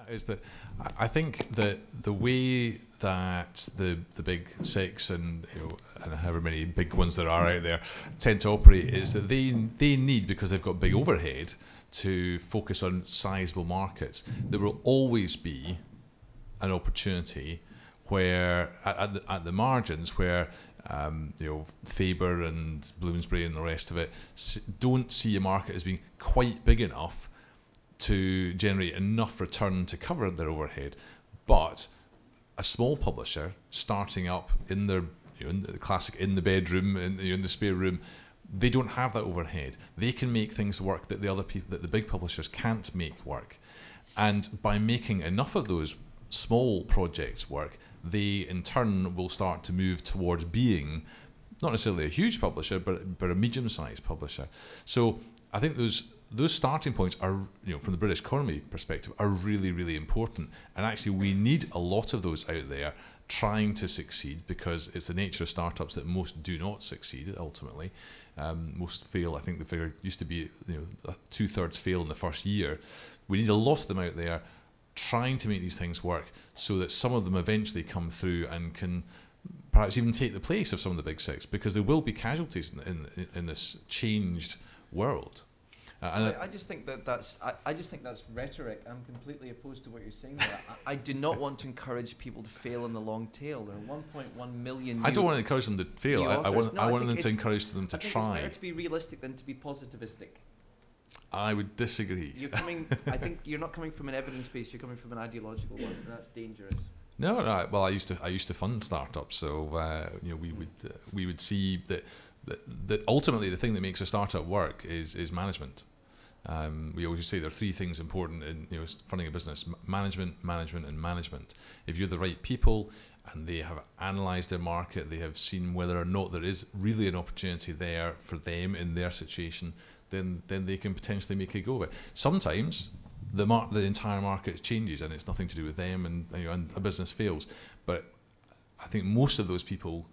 is that I think that the way that the big six and and however many big ones there are out there tend to operate is that they need, because they've got big overhead, to focus on sizable markets. There will always be an opportunity where at the margins where Faber and Bloomsbury and the rest of it don't see a market as being quite big enough to generate enough return to cover their overhead. But a small publisher starting up in their in the classic in the bedroom, in the spare room, they don't have that overhead. They can make things work that the big publishers can't make work. And by making enough of those small projects work, they in turn will start to move towards being not necessarily a huge publisher, but a medium-sized publisher. So I think those starting points are, from the British economy perspective, are really, really important. And actually, we need a lot of those out there trying to succeed, because it's the nature of startups that most do not succeed ultimately. Most fail. I think the figure used to be 2/3 fail in the first year. We need a lot of them out there trying to make these things work, so that some of them eventually come through and can perhaps even take the place of some of the big six, because there will be casualties in this changed world. I just think that's rhetoric. I'm completely opposed to what you're saying there. I do not want to encourage people to fail in the long tail. There are 1.1 million. I don't want to encourage them to fail. I want them to encourage them to try. It's better to be realistic than to be positivistic. I would disagree. I think you're not coming from an evidence base. You're coming from an ideological one, and that's dangerous. No. Well, I used to fund startups, so we would see that ultimately the thing that makes a startup work is management. We always say there are three things important in funding a business: management, and management. If you're the right people and they have analysed their market, they have seen whether or not there is really an opportunity there for them in their situation, then they can potentially make a go of it. Sometimes the entire market changes and it's nothing to do with them, and a business fails. But I think most of those people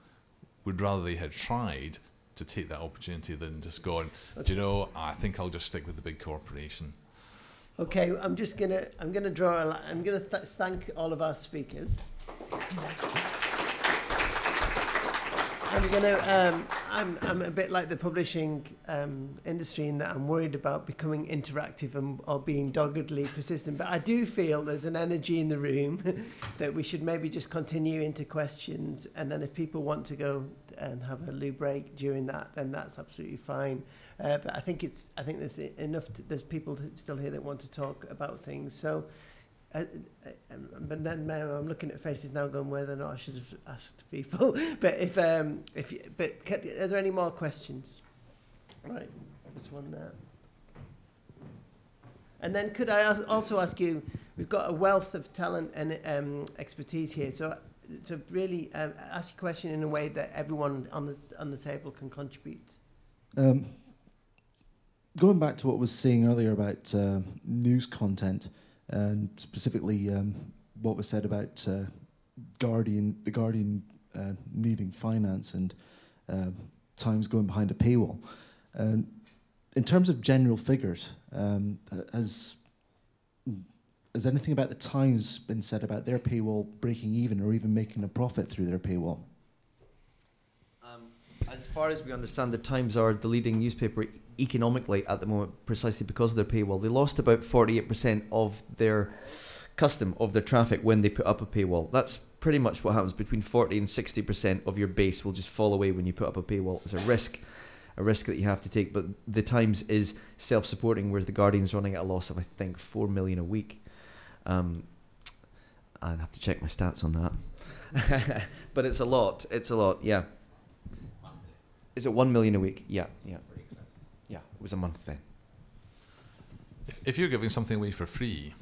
would rather they had tried to take that opportunity than just gone, I think I'll just stick with the big corporation. Okay, I'm gonna draw a line. I'm gonna thank all of our speakers. I'm a bit like the publishing industry in that I'm worried about becoming interactive or being doggedly persistent. But I do feel there's an energy in the room that we should maybe just continue into questions, and then if people want to go and have a loo break during that, then that's absolutely fine. But I think there's enough. There's people still here that want to talk about things. So. But then I'm looking at faces now, going whether or not I should have asked people. But are there any more questions? Right, there's one there. And then could I also ask you? We've got a wealth of talent and expertise here, so really ask a question in a way that everyone on the table can contribute. Going back to what I was saying earlier about news content. And specifically, what was said about the Guardian needing finance and Times going behind a paywall. In terms of general figures, has anything about the Times been said about their paywall breaking even or even making a profit through their paywall? As far as we understand, the Times are the leading newspaper economically at the moment, precisely because of their paywall. They lost about 48% of their traffic when they put up a paywall. That's pretty much what happens. Between 40 and 60% of your base will just fall away when you put up a paywall. It's a risk that you have to take. But the Times is self-supporting, whereas the Guardian's running at a loss of, I think, 4 million a week. I'd have to check my stats on that. But it's a lot, yeah. Is it 1 million a week? Yeah. Yeah, it was a month then. If you're giving something away for free,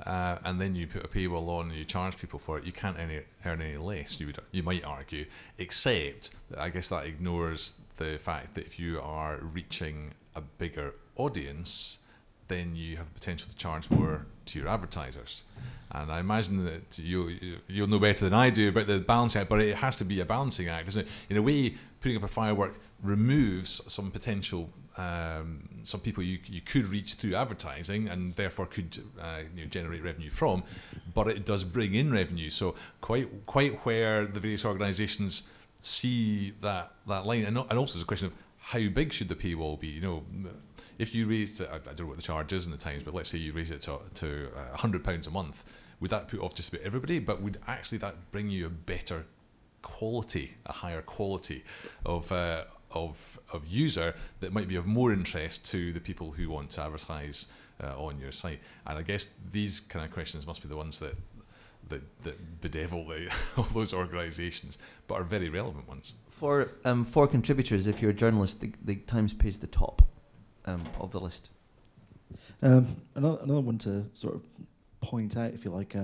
and then you put a paywall on and you charge people for it, you can't earn any less, you might argue, except that I guess that ignores the fact that if you are reaching a bigger audience, then you have the potential to charge more to your advertisers. And I imagine that you'll know better than I do about the balancing act, but it has to be a balancing act, isn't it? In a way, putting up a firework removes some potential, some people you could reach through advertising and therefore could generate revenue from, but it does bring in revenue. So quite where the various organisations see that line, and also there's a question of how big should the paywall be. If you raised it, I don't know what the charge is in the Times, but let's say you raise it to £100 a month, would that put off just about everybody? But would actually that bring you a better quality, a higher quality of user that might be of more interest to the people who want to advertise on your site? And I guess these kind of questions must be the ones that bedevil all those organisations, but are very relevant ones. For contributors, if you're a journalist, the Times pays the top of the list. Another one to sort of point out, if you like,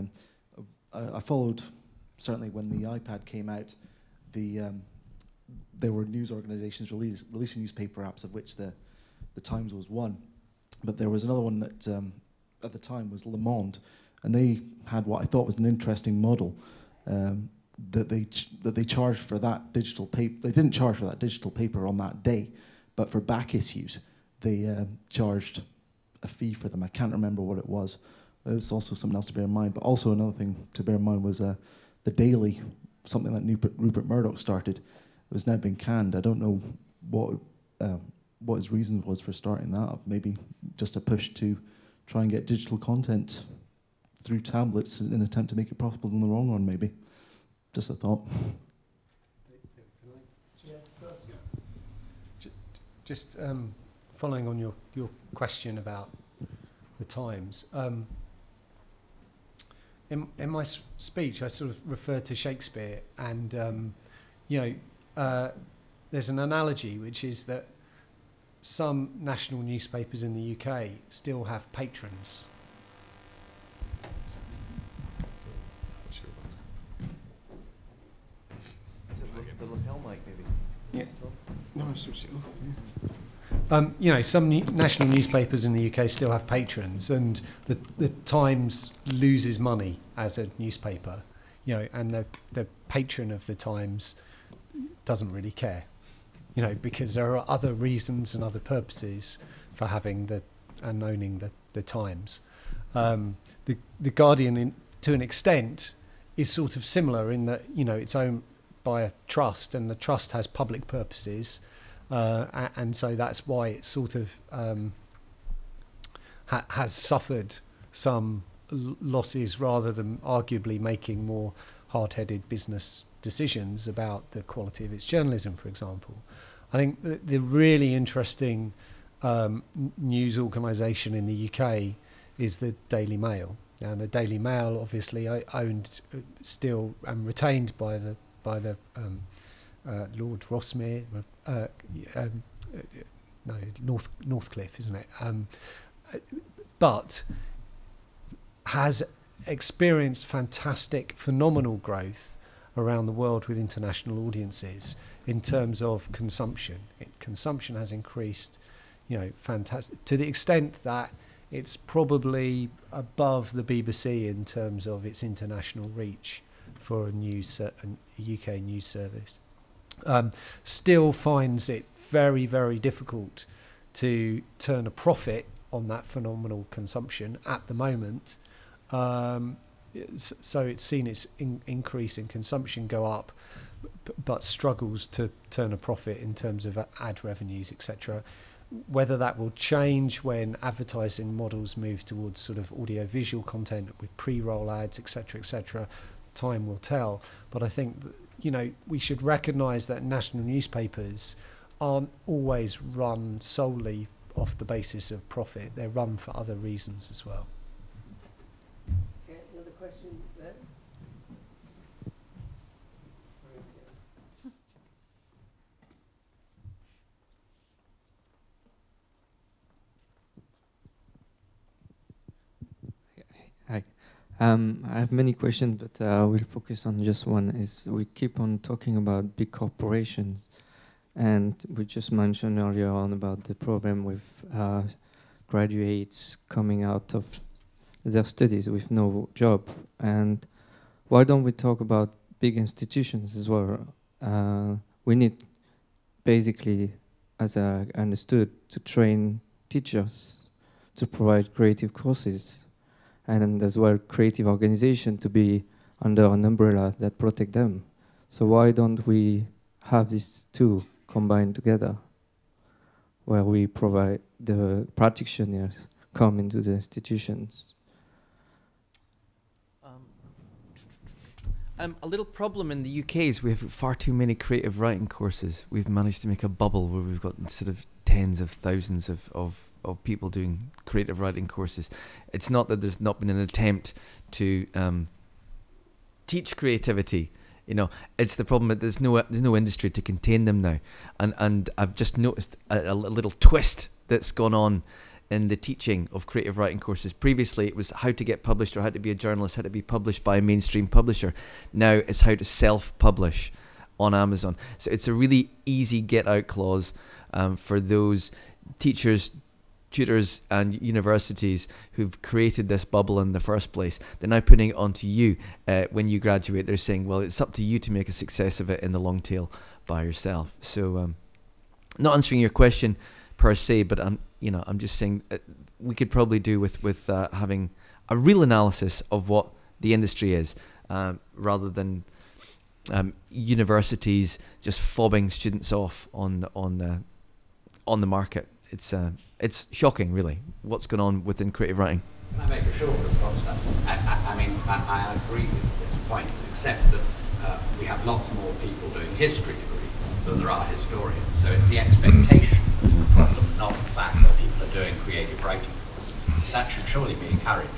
I followed, certainly when the iPad came out, there were news organisations releasing newspaper apps, of which the Times was one. But there was another one that at the time was Le Monde, and they had what I thought was an interesting model, that they charged for that digital paper. They didn't charge for that digital paper on that day, but for back issues, they charged a fee for them. I can't remember what it was. It was also something else to bear in mind. But also another thing to bear in mind was the Daily, something that Rupert Murdoch started. It was now been canned. I don't know what his reason was for starting that up. Maybe just a push to try and get digital content through tablets in an attempt to make it profitable in the long run, maybe. Just a thought. Just following on your question about the Times. In my speech, I sort of referred to Shakespeare, and there's an analogy, which is that some national newspapers in the UK still have patrons. The lapel mic, maybe. Yeah. No, I switched it off. Some national newspapers in the UK still have patrons, and the Times loses money as a newspaper, and the patron of the Times doesn't really care, because there are other reasons and other purposes for having and owning the Times. The Guardian, to an extent, is sort of similar in that it's owned by a trust, and the trust has public purposes, and so that's why it sort of has suffered some losses, rather than arguably making more hard-headed business decisions about the quality of its journalism, for example. I think the really interesting news organisation in the UK is the Daily Mail, and the Daily Mail obviously owned still and retained by the Lord Rossmere, Northcliffe, isn't it? But has experienced fantastic, phenomenal growth around the world with international audiences in terms of consumption. Consumption has increased, fantastic, to the extent that it's probably above the BBC in terms of its international reach for a UK news service. Still finds it very, very difficult to turn a profit on that phenomenal consumption at the moment. So it's seen its increase in consumption go up, but struggles to turn a profit in terms of ad revenues, etc. Whether that will change when advertising models move towards sort of audio-visual content with pre-roll ads, etc., time will tell. But I think we should recognise that national newspapers aren't always run solely off the basis of profit. They're run for other reasons as well. Okay, another question there. Hi. I have many questions, but we'll focus on just one. We keep on talking about big corporations, and we just mentioned earlier on about the problem with graduates coming out of their studies with no job. And why don't we talk about big institutions as well? We need basically, as I understood, to train teachers to provide creative courses, and as well creative organization to be under an umbrella that protect them. So why don't we have these two combined together, where we provide the practitioners come into the institutions? A little problem in the UK is we have far too many creative writing courses. We've managed to make a bubble where we've got sort of tens of thousands of people doing creative writing courses. It's not that there's not been an attempt to teach creativity. You know, it's the problem that there's no industry to contain them now. And I've just noticed a little twist that's gone on in the teaching of creative writing courses. Previously, it was how to get published or how to be a journalist, how to be published by a mainstream publisher. Now it's how to self-publish on Amazon. So it's a really easy get-out clause for those teachers, tutors and universities who've created this bubble in the first place. They're now putting it onto you when you graduate. They're saying, well, it's up to you to make a success of it in the long tail by yourself. So not answering your question per se, but I'm just saying we could probably do with having a real analysis of what the industry is, rather than universities just fobbing students off on the market. It's shocking, really, what's going on within creative writing. Can I make a short response to that? I agree with this point, except that we have lots more people doing history degrees than there are historians. So it's the expectation that's the problem, not the fact that people are doing creative writing courses. That should surely be encouraged.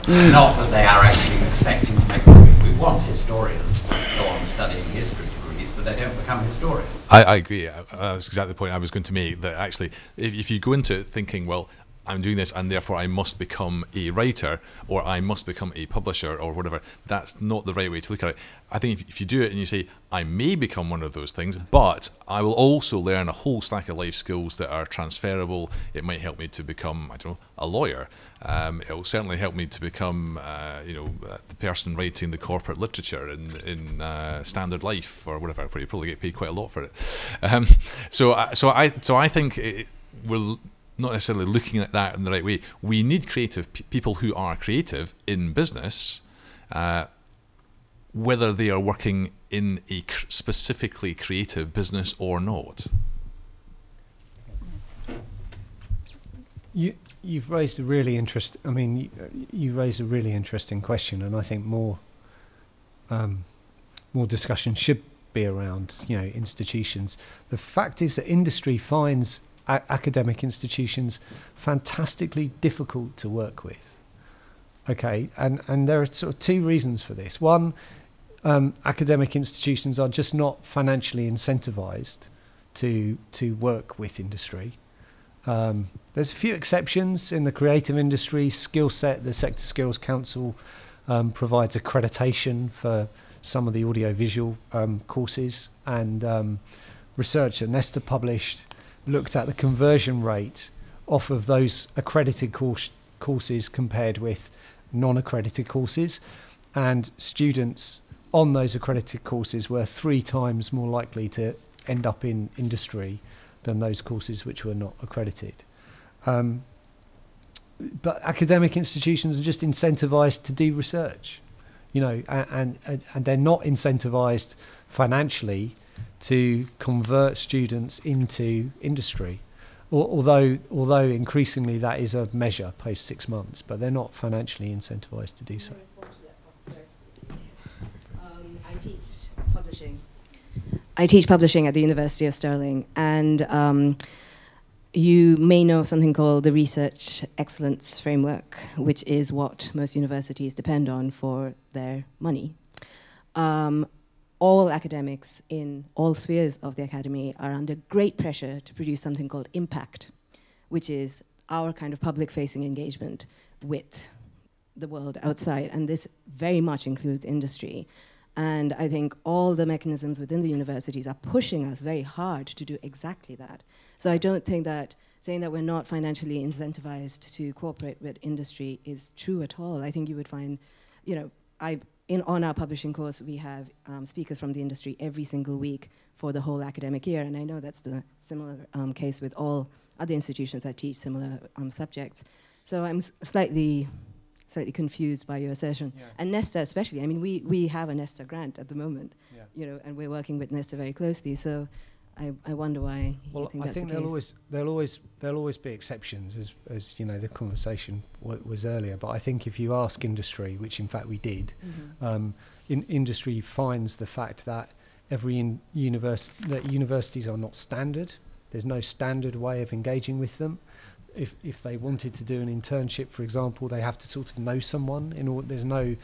Not that they are actually expecting to make money. We want historians to go on studying history degrees, but they don't become historians. I agree. That's exactly the point I was going to make, that actually, if you go into it thinking, well, I'm doing this and therefore I must become a writer or I must become a publisher or whatever, that's not the right way to look at it. I think if you do it and you say, I may become one of those things, but I will also learn a whole stack of life skills that are transferable. It might help me to become, I don't know, a lawyer. It will certainly help me to become, the person writing the corporate literature in Standard Life or whatever, where you probably get paid quite a lot for it. So I think we're not necessarily looking at that in the right way. We need creative people who are creative in business, whether they are working in a specifically creative business or not. You've raised a really you raised a really interesting question, and I think more discussion should be around institutions. The fact is that industry finds academic institutions fantastically difficult to work with. Okay, and there are sort of two reasons for this. One, academic institutions are just not financially incentivized to work with industry. There's a few exceptions in the creative industry. Skill set, the Sector Skills Council provides accreditation for some of the audiovisual courses, and research that Nesta published looked at the conversion rate off of those accredited courses compared with non-accredited courses, and students on those accredited courses were 3 times more likely to end up in industry than those courses which were not accredited. But academic institutions are just incentivized to do research, and they're not incentivized financially to convert students into industry, although increasingly that is a measure post 6 months, but they're not financially incentivized to do so. I teach publishing at the University of Stirling, and you may know something called the Research Excellence Framework, which is what most universities depend on for their money. All academics in all spheres of the academy are under great pressure to produce something called impact, which is our kind of public-facing engagement with the world outside, and this very much includes industry. And I think all the mechanisms within the universities are pushing us very hard to do exactly that. So I don't think that saying that we're not financially incentivized to cooperate with industry is true at all. I think you would find, on our publishing course, we have speakers from the industry every single week for the whole academic year, and I know that's the similar case with all other institutions that teach similar subjects. So I'm slightly confused by your assertion. Yeah. And Nesta especially, I mean, we have a Nesta grant at the moment, you know, and we're working with Nesta very closely, so I wonder why you think that's the case. There'll always be exceptions, as you know, the conversation was earlier. But I think if you ask industry, which in fact we did, industry finds the fact that that universities are not standard. There's no standard way of engaging with them. If they wanted to do an internship, for example, they have to sort of know someone. There's no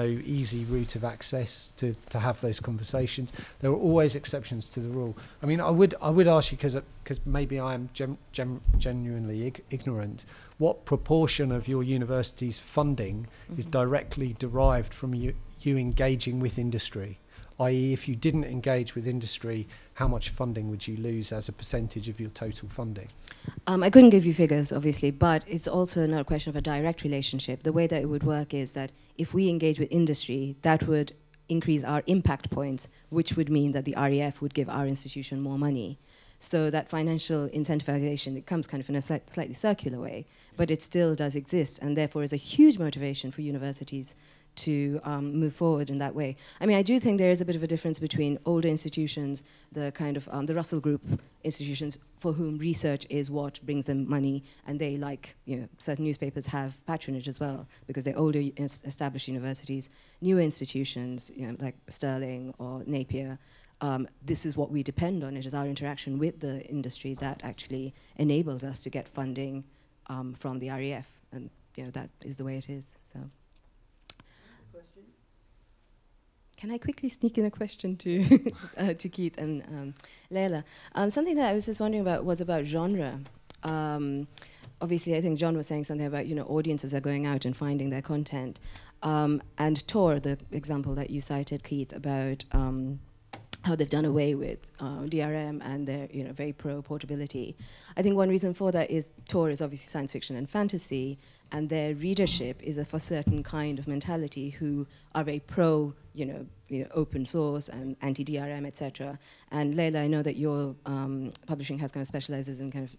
easy route of access to have those conversations. There are always exceptions to the rule. I mean, I would ask you, because maybe I am genuinely ignorant, what proportion of your university's funding is directly derived from you engaging with industry? I.e., if you didn't engage with industry, how much funding would you lose as a percentage of your total funding? I couldn't give you figures, obviously, but it's also not a question of a direct relationship. The way that it would work is that if we engage with industry, that would increase our impact points, which would mean that the REF would give our institution more money. So that financial incentivization, it comes kind of in a slightly circular way, but it still does exist, and therefore is a huge motivation for universities to move forward in that way. I mean, I do think there is a bit of a difference between older institutions, the kind of the Russell Group institutions, for whom research is what brings them money, and they, like, you know, certain newspapers have patronage as well because they're older established universities. Newer institutions, you know, like Sterling or Napier, this is what we depend on. It is our interaction with the industry that actually enables us to get funding from the REF, and you know, that is the way it is. So. Can I quickly sneak in a question to to Keith and Leila? Something that I was just wondering about was about genre. Obviously, I think John was saying something about, you know, audiences are going out and finding their content. And Tor, the example that you cited, Keith, about how they've done away with DRM and they're, you know, very pro portability. I think one reason for that is Tor is obviously science fiction and fantasy, and their readership is of a certain kind of mentality who are very pro, you know, open source and anti-DRM, etc. And Leila, I know that your publishing house kind of specializes in kind of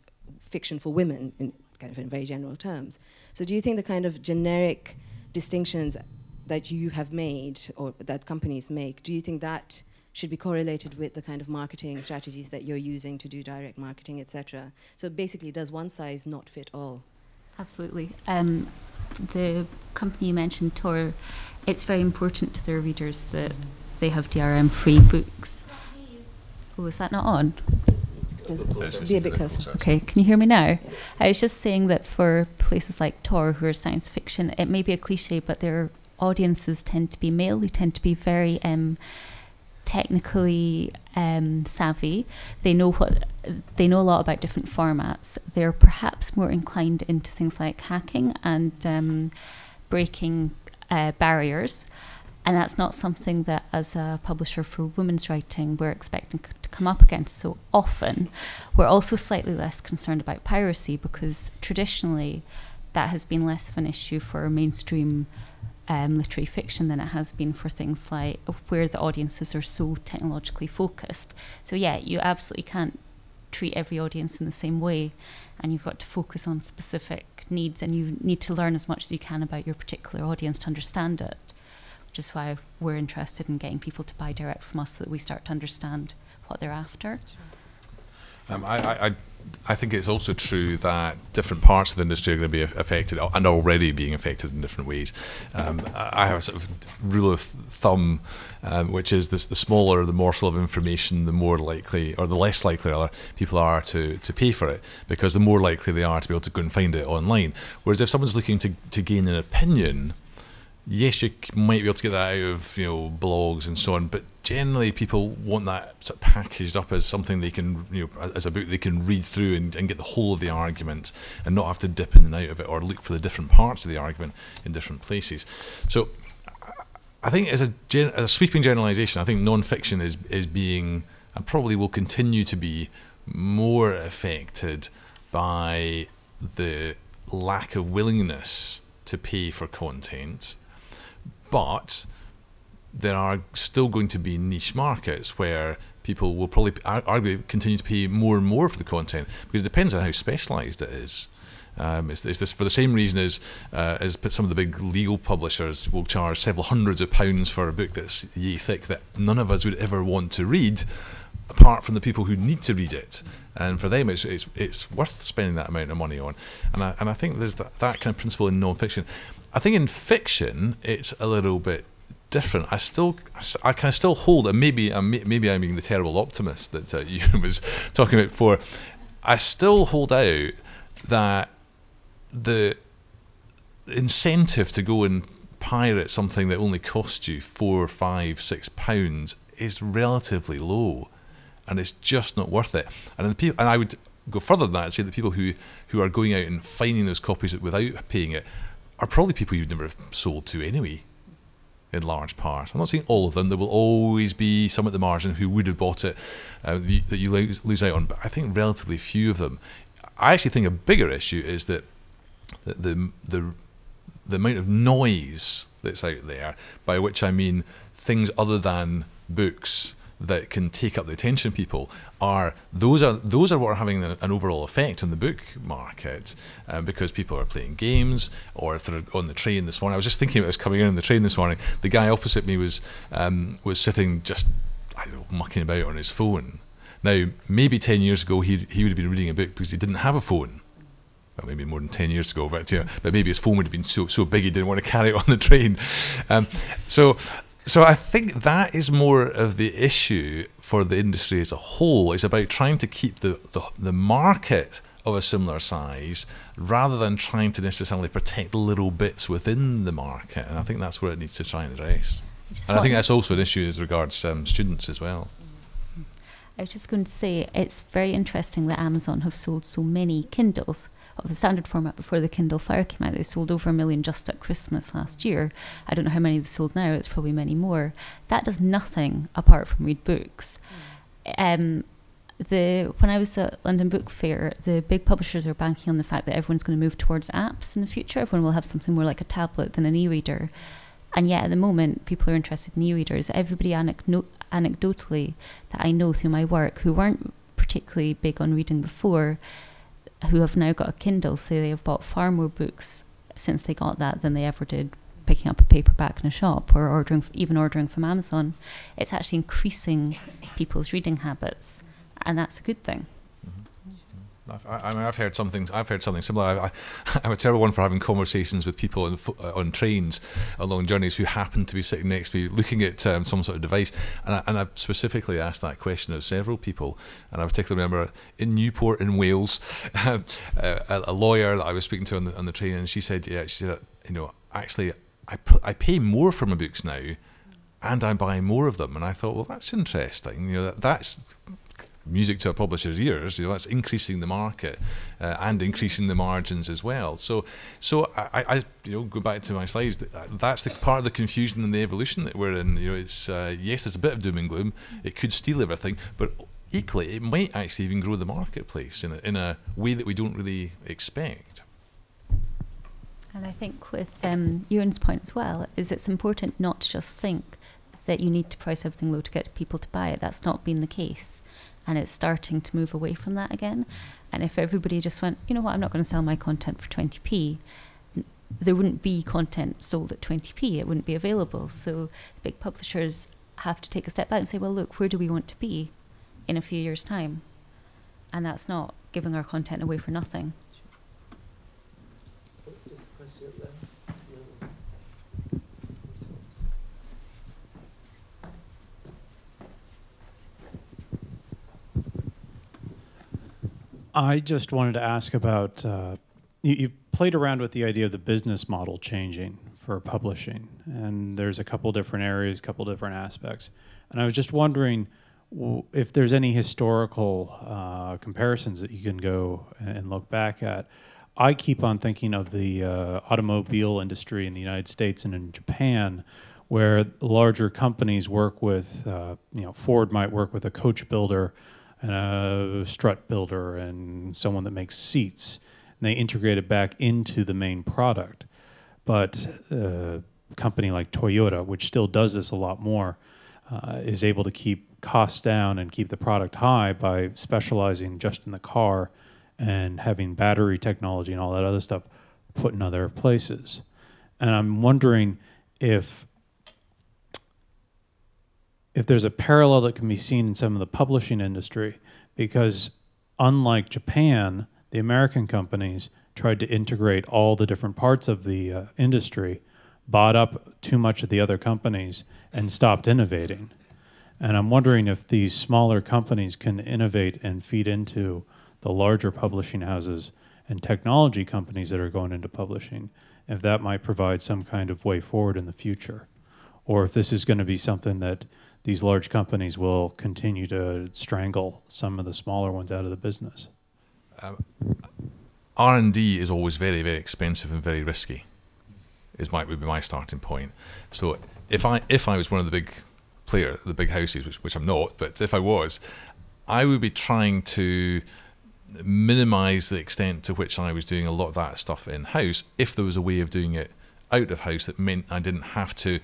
fiction for women, in kind of in very general terms. So do you think the kind of generic distinctions that you have made or that companies make, do you think that should be correlated with the kind of marketing strategies that you're using to do direct marketing, etc.? So basically, does one size not fit all? Absolutely. The company you mentioned, Tor, it's very important to their readers that they have DRM-free books. Oh, is that not on? Be a bit closer. Okay, can you hear me now? I was just saying that for places like Tor, who are science fiction, it may be a cliche, but their audiences tend to be male. They tend to be very technically savvy. They know a lot about different formats. They're perhaps more inclined into things like hacking and breaking barriers, and that's not something that, as a publisher for women's writing, we're expecting to come up against so often. We're also slightly less concerned about piracy because traditionally that has been less of an issue for mainstream literary fiction than it has been for things like where the audiences are so technologically focused. So yeah, you absolutely can't treat every audience in the same way, and you've got to focus on specific needs, and you need to learn as much as you can about your particular audience to understand it, which is why we're interested in getting people to buy direct from us so that we start to understand what they're after. So I think it's also true that different parts of the industry are going to be affected and already being affected in different ways. I have a sort of rule of thumb, which is the smaller the morsel of information, the more likely, or the less likely rather, people are to pay for it, because the more likely they are to be able to go and find it online. Whereas if someone's looking to gain an opinion, yes, you might be able to get that out of, you know, blogs and so on, but generally people want that sort of packaged up as something they can, you know, as a book they can read through and get the whole of the argument and not have to dip in and out of it or look for the different parts of the argument in different places. So I think as a sweeping generalisation, I think non-fiction is being, and probably will continue to be, more affected by the lack of willingness to pay for content. But there are still going to be niche markets where people will probably arguably continue to pay more and more for the content, because it depends on how specialised it is. It's this for the same reason as some of the big legal publishers will charge several hundreds of pounds for a book that's yay thick that none of us would ever want to read, apart from the people who need to read it. And for them, it's worth spending that amount of money on. And I think there's that kind of principle in non-fiction. I think in fiction, it's a little bit different. I can still hold, and maybe I'm being the terrible optimist that you was talking about before. I still hold out that the incentive to go and pirate something that only costs you £4, £5, £6 is relatively low, and it's just not worth it. And I would go further than that and say that people who are going out and finding those copies without paying it are probably people you've never sold to anyway, in large part. I'm not saying all of them. There will always be some at the margin who would have bought it that you lose out on, but I think relatively few of them. I actually think a bigger issue is that the amount of noise that's out there, by which I mean things other than books that can take up the attention of people, those are what are having an overall effect on the book market, because people are playing games, or if they're on the train this morning. I was just thinking about this coming in on the train this morning. The guy opposite me was sitting just, I don't know, mucking about on his phone. Now, maybe 10 years ago he would have been reading a book because he didn't have a phone. Well, maybe more than 10 years ago, but maybe his phone would have been so big he didn't want to carry it on the train. So I think that is more of the issue for the industry as a whole. It's about trying to keep the market of a similar size, rather than trying to necessarily protect little bits within the market. And I think that's where it needs to try and address. And I think that's also an issue as regards students as well. I was just going to say, it's very interesting that Amazon have sold so many Kindles of the standard format before the Kindle Fire came out. They sold over 1 million just at Christmas last year. I don't know how many they sold now. It's probably many more. That does nothing apart from read books. When I was at London Book Fair, the big publishers are banking on the fact that everyone's going to move towards apps in the future. Everyone will have something more like a tablet than an e-reader. And yet at the moment, people are interested in e-readers. Everybody anecdotally that I know through my work who weren't particularly big on reading before, who have now got a Kindle, say they have bought far more books since they got that than they ever did picking up a paperback in a shop or ordering from Amazon. It's actually increasing people's reading habits, and that's a good thing. I've heard something similar. I'm a terrible one for having conversations with people on trains along journeys who happen to be sitting next to me looking at some sort of device, and I've specifically asked that question of several people. And I particularly remember in Newport in Wales, a lawyer that I was speaking to on the train, and she said, actually I pay more for my books now, and I buy more of them. And I thought, well, that's interesting. That's music to a publisher's ears. That's increasing the market and increasing the margins as well. So I go back to my slides. That's the part of the confusion and the evolution that we're in. It's yes, it's a bit of doom and gloom. It could steal everything, but equally, it might actually even grow the marketplace in a way that we don't really expect. And I think with Ewan's point as well, is it's important not to just think that you need to price everything low to get people to buy it. That's not been the case. And it's starting to move away from that again. And if everybody just went, you know what, I'm not going to sell my content for 20p, there wouldn't be content sold at 20p. It wouldn't be available. So the big publishers have to take a step back and say, well, look, where do we want to be in a few years' time? And that's not giving our content away for nothing. I just wanted to ask about, you played around with the idea of the business model changing for publishing, and there's a couple different areas, a couple different aspects. And I was just wondering if there's any historical comparisons that you can go and look back at. I keep on thinking of the automobile industry in the United States and in Japan, where larger companies work with, Ford might work with a coach builder and a strut builder and someone that makes seats, and they integrate it back into the main product. But company like Toyota, which still does this a lot more, is able to keep costs down and keep the product high by specializing just in the car and having battery technology and all that other stuff put in other places. And I'm wondering if there's a parallel that can be seen in some of the publishing industry, because unlike Japan, the American companies tried to integrate all the different parts of the industry, bought up too much of the other companies, and stopped innovating. And I'm wondering if these smaller companies can innovate and feed into the larger publishing houses and technology companies that are going into publishing, if that might provide some kind of way forward in the future, or if this is going to be something that these large companies will continue to strangle some of the smaller ones out of the business. R&D is always very, very expensive and very risky. Would be my starting point. So if I was one of the big the big houses, which I'm not, but if I was, I would be trying to minimize the extent to which I was doing a lot of that stuff in-house, if there was a way of doing it out of house that meant I didn't have to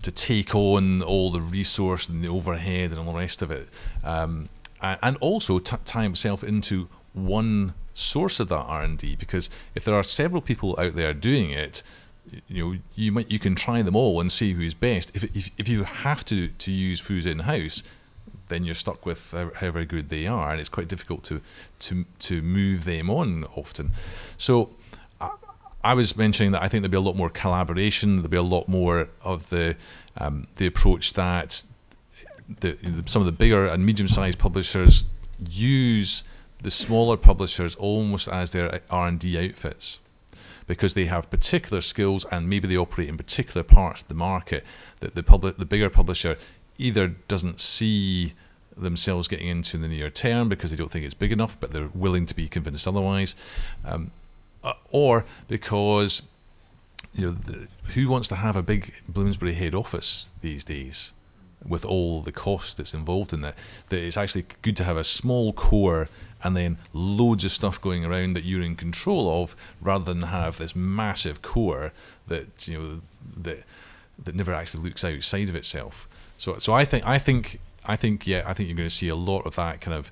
take on all the resource and the overhead and all the rest of it, and also tie himself into one source of that R&D, because if there are several people out there doing it, you can try them all and see who's best. If you have to use who's in-house, then you're stuck with however good they are, and it's quite difficult to move them on often. So I was mentioning that I think there'll be a lot more collaboration. There'll be a lot more of the approach that some of the bigger and medium-sized publishers use the smaller publishers almost as their R&D outfits, because they have particular skills and maybe they operate in particular parts of the market that the bigger publisher either doesn't see themselves getting into in the near term because they don't think it's big enough, but they're willing to be convinced otherwise, or because who wants to have a big Bloomsbury head office these days with all the cost that's involved in that it's actually good to have a small core and then loads of stuff going around that you're in control of, rather than have this massive core that that never actually looks outside of itself. So I think you're going to see a lot of that kind of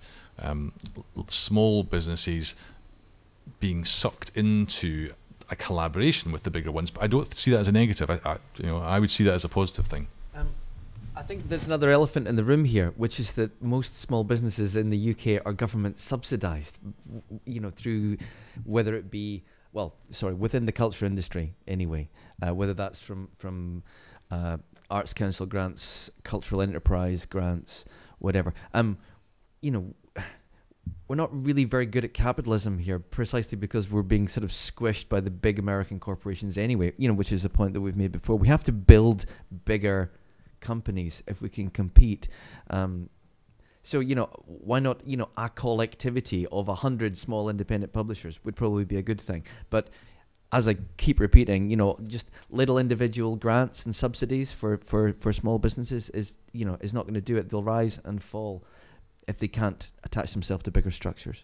small businesses being sucked into a collaboration with the bigger ones. But I don't see that as a negative. I would see that as a positive thing. I think there's another elephant in the room here, which is that most small businesses in the UK are government subsidised, through whether it be, within the culture industry anyway, whether that's from Arts Council grants, cultural enterprise grants, whatever. We're not really very good at capitalism here, precisely because we're being sort of squished by the big American corporations anyway, which is a point that we've made before. We have to build bigger companies if we can compete. So why not, a collectivity of 100 small independent publishers would probably be a good thing. But as I keep repeating, just little individual grants and subsidies for small businesses is not going to do it. They'll rise and fall if they can't attach themselves to bigger structures.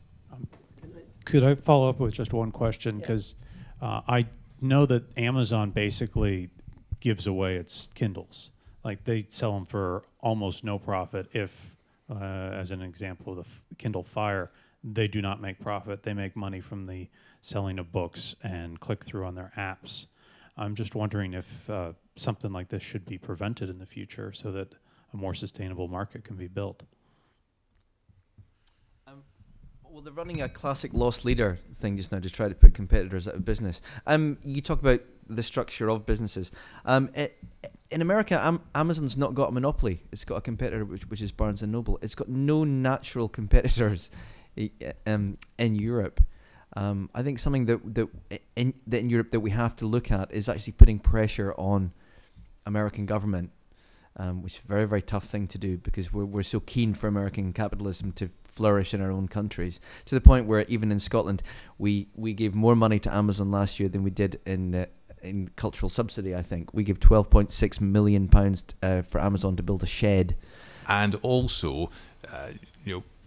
Could I follow up with just one question? Because I know that Amazon basically gives away its Kindles. Like, they sell them for almost no profit. If, as an example, the Kindle Fire, they do not make profit. They make money from the selling of books and click-through on their apps. I'm just wondering if something like this should be prevented in the future so that a more sustainable market can be built. Well, they're running a classic loss leader thing just now to try to put competitors out of business. You talk about the structure of businesses. In America, Amazon's not got a monopoly. It's got a competitor, which is Barnes & Noble. It's got no natural competitors in Europe. I think something that in Europe that we have to look at is actually putting pressure on American government, which is a very, very tough thing to do, because we're so keen for American capitalism to flourish in our own countries, to the point where even in Scotland we gave more money to Amazon last year than we did in cultural subsidy. I think we give £12.6 million for Amazon to build a shed. And also,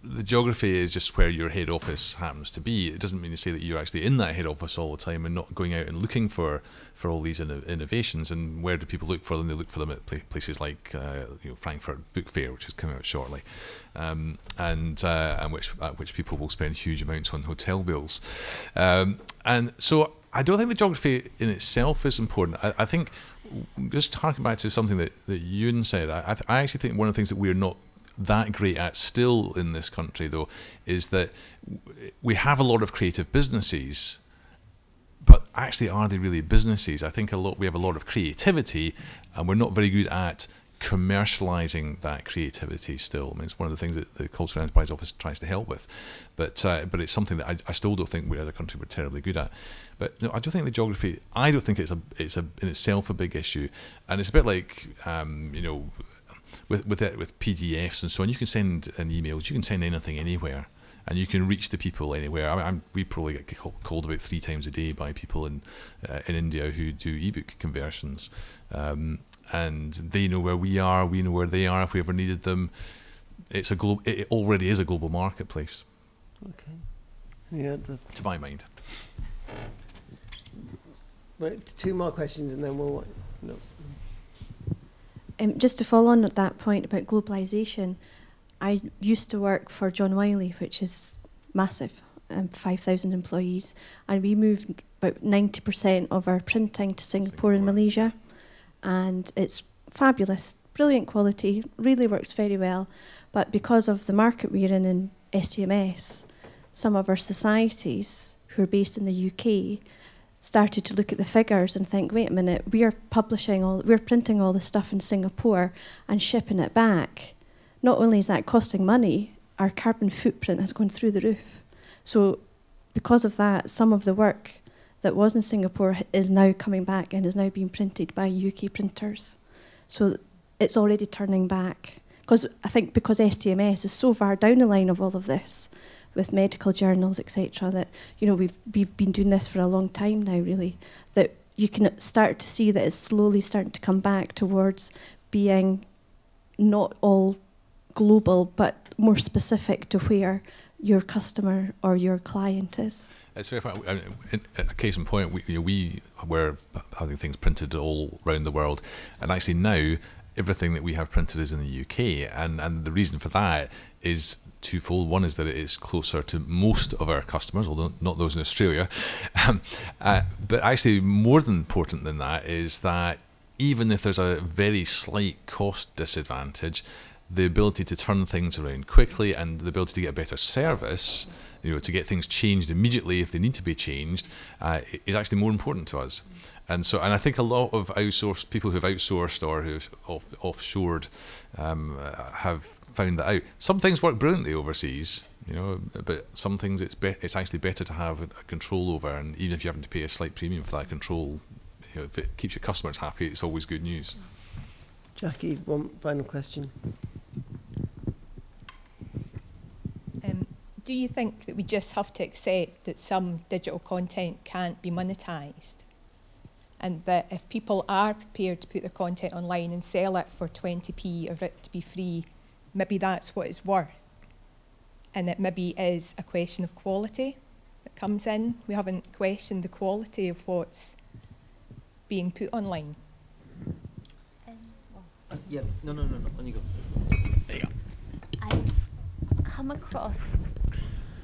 the geography is just where your head office happens to be. It doesn't mean to say that you're actually in that head office all the time and not going out and looking for all these innovations. And where do people look for them? They look for them at places like Frankfurt Book Fair, which is coming out shortly, and which people will spend huge amounts on hotel bills. And so I don't think the geography in itself is important. I think, just harking back to something that Ewan said, I actually think one of the things that we're not that great at still in this country, though, is that we have a lot of creative businesses, but actually, are they really businesses? I think we have a lot of creativity, and we're not very good at commercializing that creativity still. I mean, it's one of the things that the Cultural Enterprise Office tries to help with, but it's something that I still don't think we as a country we're terribly good at. But no, I don't think the geography. I don't think it's in itself a big issue, and it's a bit like with PDFs and so on. You can send an email. You can send anything anywhere, and you can reach the people anywhere. I mean, we probably get called about 3 times a day by people in India who do ebook conversions, and they know where we are. We know where they are if we ever needed them. It already is a global marketplace. Okay. Yeah. To my mind. Right, 2 more questions and then we'll. No. Just to follow on at that point about globalisation, I used to work for John Wiley, which is massive, 5,000 employees, and we moved about 90% of our printing to Singapore and Malaysia, and it's fabulous, brilliant quality, really works very well, but because of the market we're in STMS, some of our societies who are based in the UK started to look at the figures and think, wait a minute, we're printing all this stuff in Singapore and shipping it back. Not only is that costing money, our carbon footprint has gone through the roof. So because of that, some of the work that was in Singapore is now coming back and is now being printed by UK printers. So it's already turning back. I think because STMS is so far down the line of all of this, with medical journals, etc., that we've been doing this for a long time now, really, that you can start to see that it's slowly starting to come back towards being not all global, but more specific to where your customer or your client is. It's very funny. I mean, a case in point, we were having things printed all around the world, and actually now everything that we have printed is in the UK, and the reason for that is twofold. One is that it is closer to most of our customers, although not those in Australia. But actually, more than important than that is that even if there's a very slight cost disadvantage, the ability to turn things around quickly and the ability to get a better service, to get things changed immediately if they need to be changed, is actually more important to us. And I think a lot of people who've outsourced or who've offshored have found that out. Some things work brilliantly overseas, but some things it's actually better to have a control over, and even if you're having to pay a slight premium for that control, if it keeps your customers happy, it's always good news. Jackie, one final question. Do you think that we just have to accept that some digital content can't be monetised? And that if people are prepared to put their content online and sell it for 20p or it to be free, maybe that's what it's worth? And it maybe is a question of quality that comes in. We haven't questioned the quality of what's being put online. Yeah, no, on you go. There you go. I've come across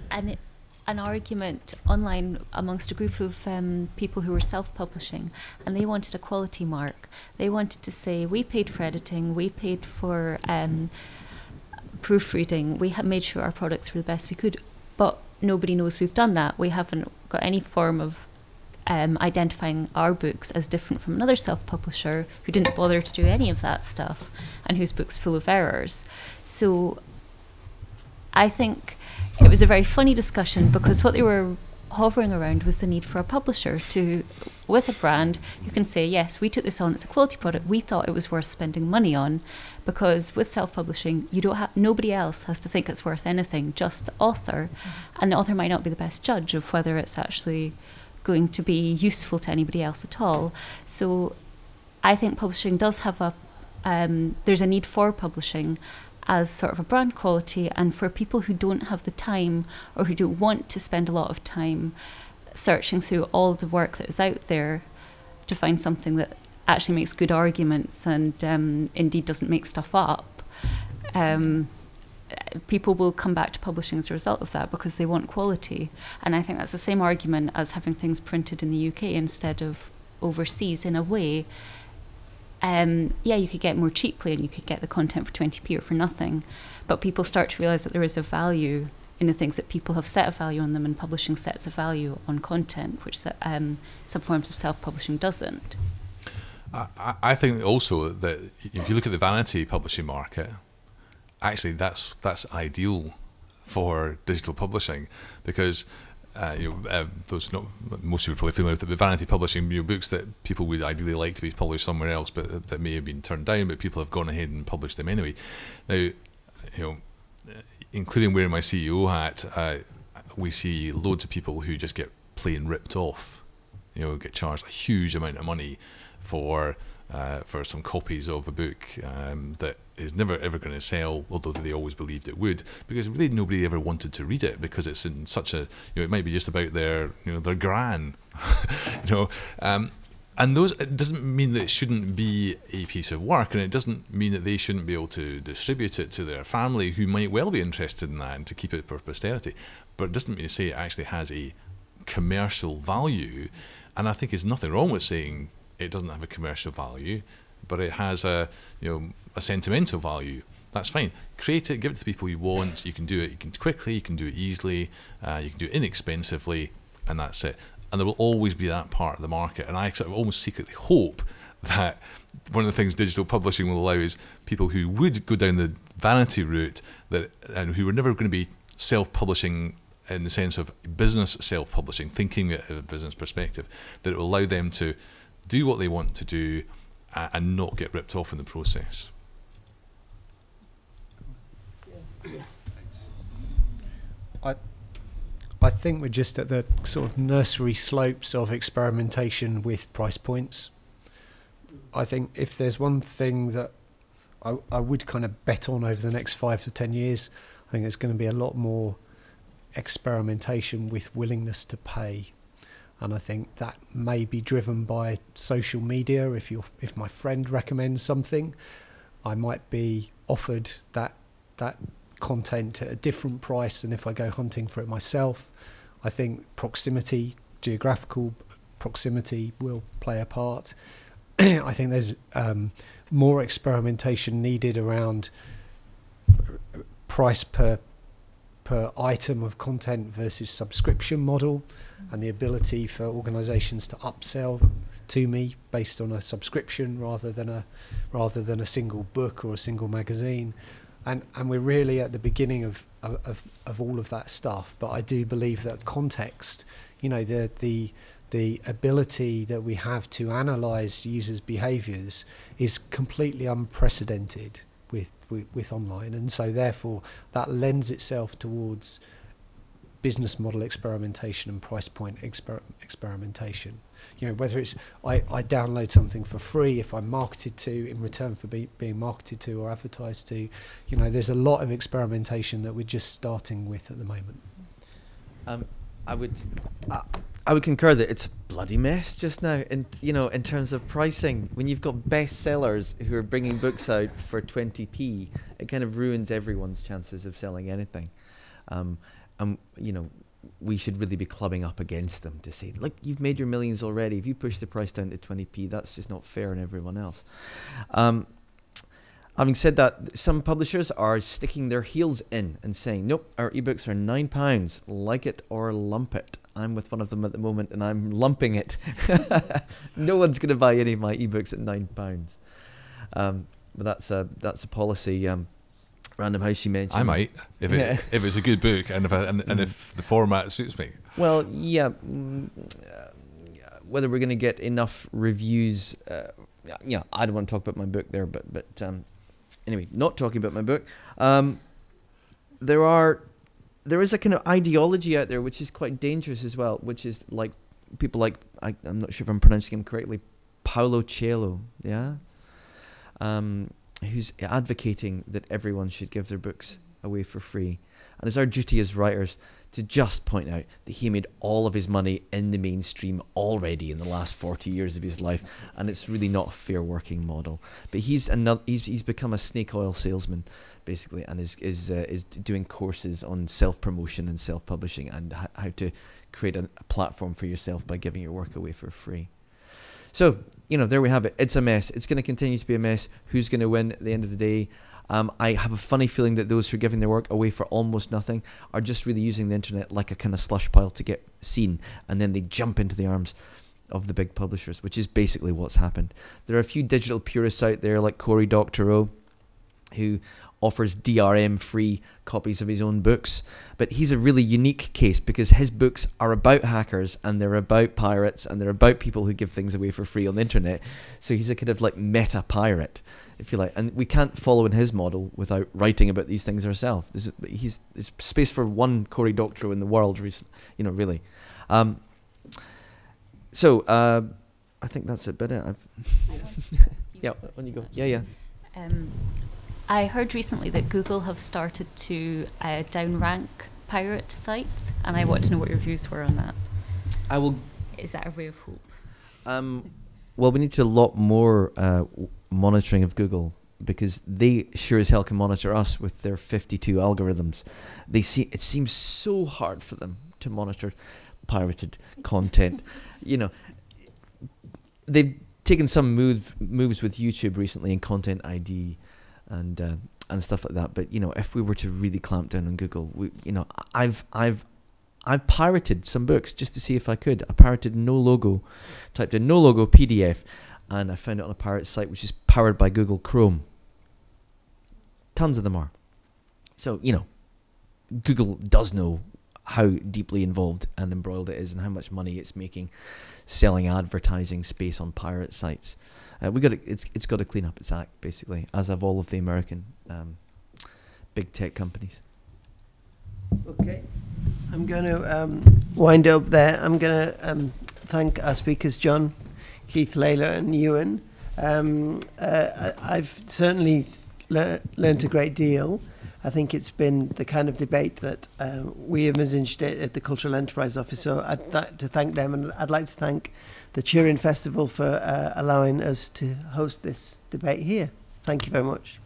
an argument online amongst a group of people who were self-publishing, and they wanted a quality mark. They wanted to say, we paid for editing, we paid for proofreading, we made sure our products were the best we could, but nobody knows we've done that. We haven't got any form of identifying our books as different from another self-publisher who didn't bother to do any of that stuff and whose book's full of errors. So I think it was a very funny discussion, because what they were hovering around was the need for a publisher to, with a brand, who can say, yes, we took this on, it's a quality product, we thought it was worth spending money on, because with self-publishing, nobody else has to think it's worth anything, just the author, and the author might not be the best judge of whether it's actually going to be useful to anybody else at all. So I think publishing does have there's a need for publishing, as sort of a brand quality, and for people who don't have the time or who don't want to spend a lot of time searching through all the work that is out there to find something that actually makes good arguments and indeed doesn't make stuff up, people will come back to publishing as a result of that because they want quality. And I think that's the same argument as having things printed in the UK instead of overseas. In a way, you could get more cheaply and you could get the content for 20p or for nothing, but people start to realise that there is a value in the things that people have set a value on them, and publishing sets a value on content, which some forms of self-publishing doesn't. I think also that if you look at the vanity publishing market, actually that's ideal for digital publishing, because most people are probably familiar with the vanity publishing, books that people would ideally like to be published somewhere else, but that may have been turned down, but people have gone ahead and published them anyway. Now, including wearing my CEO hat, we see loads of people who just get plain ripped off. Get charged a huge amount of money for some copies of a book that is never ever going to sell, although they always believed it would, because really nobody ever wanted to read it, because it's in such a, it might be just about their gran, and it doesn't mean that it shouldn't be a piece of work, and it doesn't mean that they shouldn't be able to distribute it to their family who might well be interested in that and to keep it for posterity. But it doesn't mean to say it actually has a commercial value, and I think there's nothing wrong with saying it doesn't have a commercial value, but it has a sentimental value. That's fine. Create it, give it to the people you want. You can do it. You can quickly. You can do it easily. You can do it inexpensively, and that's it. And there will always be that part of the market. And I sort of almost secretly hope that one of the things digital publishing will allow is people who would go down the vanity route and who were never going to be self-publishing in the sense of business self-publishing, thinking it at a business perspective, that it will allow them to do what they want to do and not get ripped off in the process. I think we're just at the sort of nursery slopes of experimentation with price points. I think if there's one thing that I would kind of bet on over the next 5 to 10 years, I think there's going to be a lot more experimentation with willingness to pay. And I think that may be driven by social media. If my friend recommends something, I might be offered that content at a different price than if I go hunting for it myself. I think proximity, geographical proximity, will play a part. I think there's more experimentation needed around price per item of content versus subscription model, and the ability for organisations to upsell to me based on a subscription rather than a single book or a single magazine. And we're really at the beginning of all of that stuff. But I do believe that context, the ability that we have to analyse users' behaviours is completely unprecedented with online, and so therefore that lends itself towards business model experimentation and price point experimentation. Whether it's I download something for free if I'm marketed to in return for being marketed to or advertised to, there's a lot of experimentation that we're just starting with at the moment. I would concur that it's a bloody mess just now, in terms of pricing. When you've got bestsellers who are bringing books out for 20p, it kind of ruins everyone's chances of selling anything. We should really be clubbing up against them to say, look, you've made your millions already. If you push the price down to 20p, that's just not fair on everyone else. Having said that, some publishers are sticking their heels in and saying, nope, our ebooks are £9, like it or lump it. I'm with one of them at the moment, and I'm lumping it. No one's going to buy any of my ebooks at £9. But that's a policy. Random House you mentioned. I might if it's a good book and if the format suits me. Well, yeah. Whether we're going to get enough reviews, I don't want to talk about my book there, but anyway, not talking about my book. There is a kind of ideology out there which is quite dangerous as well, which is like people like I'm not sure if I'm pronouncing him correctly, Paolo Coelho, yeah. who's advocating that everyone should give their books away for free. And it's our duty as writers to just point out that he made all of his money in the mainstream already in the last 40 years of his life, and it's really not a fair working model. But he's become a snake oil salesman, basically, and is doing courses on self-promotion and self-publishing and how to create a platform for yourself by giving your work away for free. So, there we have it. It's a mess. It's going to continue to be a mess. Who's going to win at the end of the day? I have a funny feeling that those who are giving their work away for almost nothing are just really using the internet like a kind of slush pile to get seen, and then they jump into the arms of the big publishers, which is basically what's happened. There are a few digital purists out there like Cory Doctorow, who offers DRM-free copies of his own books, but he's a really unique case because his books are about hackers and they're about pirates and they're about people who give things away for free on the internet. So he's a kind of like meta pirate, if you like, and we can't follow in his model without writing about these things ourselves. There's space for one Cory Doctorow in the world, really. So I think that's about it. Yeah, when you go, yeah. I heard recently that Google have started to downrank pirate sites, and I want to know what your views were on that. Is that a ray of hope? Well, we need to a lot more monitoring of Google, because they sure as hell can monitor us with their 52 algorithms. It seems so hard for them to monitor pirated content. They've taken some moves with YouTube recently in Content ID and stuff like that. But if we were to really clamp down on Google, I've pirated some books just to see if I could. I pirated No Logo, typed in No Logo PDF, and I found it on a pirate site which is powered by Google Chrome. Tons of them are. So Google does know how deeply involved and embroiled it is, and how much money it's making selling advertising space on pirate sites. It's got to clean up its act, basically, as have all of the American big tech companies. Okay, I'm going to wind up there. I'm going to thank our speakers, John, Keith, Layla, and Ewan. I've certainly learnt a great deal. I think it's been the kind of debate that we envisaged at the Cultural Enterprise Office. So I'd like to thank them, and I'd like to thank the Turin Festival for allowing us to host this debate here. Thank you very much.